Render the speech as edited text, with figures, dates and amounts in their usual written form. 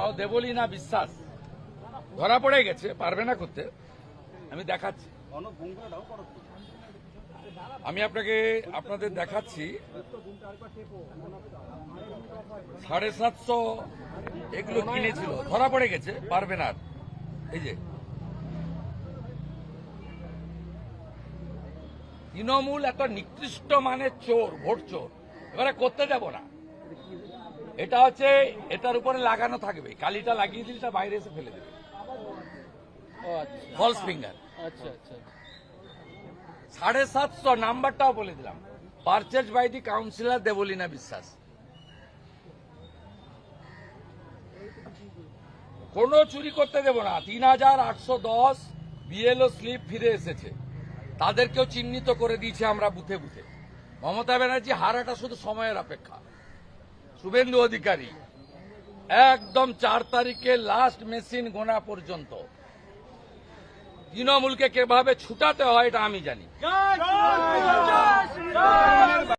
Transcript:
তাও দেবলীনা বিশ্বাস ধরা পড়ে গেছে, পারবে না করতে। আমি দেখাচ্ছি, আমি আপনাদের দেখাচ্ছি। 750 এগুলো কিনেছিল, ধরা পড়ে গেছে, পারবে না। এই যে তৃণমূল এত নিকৃষ্ট মানের চোর, ভোট চোর, এবারে করতে দেব না। এটা হচ্ছে এটার উপরে লাগানো থাকবে, কালিটা লাগিয়ে দিলে এটা বাইরে এসে ফেলে দেবে, ফলস ফিঙ্গার। আচ্ছা আচ্ছা 750 নাম্বারটাও বলে দিলাম, purchase by the councillor Debolina Biswas. কোনো চুরি করতে দেব না। 3810 বিএলও স্লিপ ফিরে এসেছে, তাদেরকেও চিহ্নিত করে দিয়েছে আমরা বুথে বুথে। মমতা ব্যানার্জি হারাটা শুধু সময়ের অপেক্ষা। শুভেন্দু অধিকারী একদম 4 তারিখে লাস্ট মেশিন গোনা পর্যন্ত তৃণমূলকে কিভাবে ছুটাতে হয় এটা আমি জানি।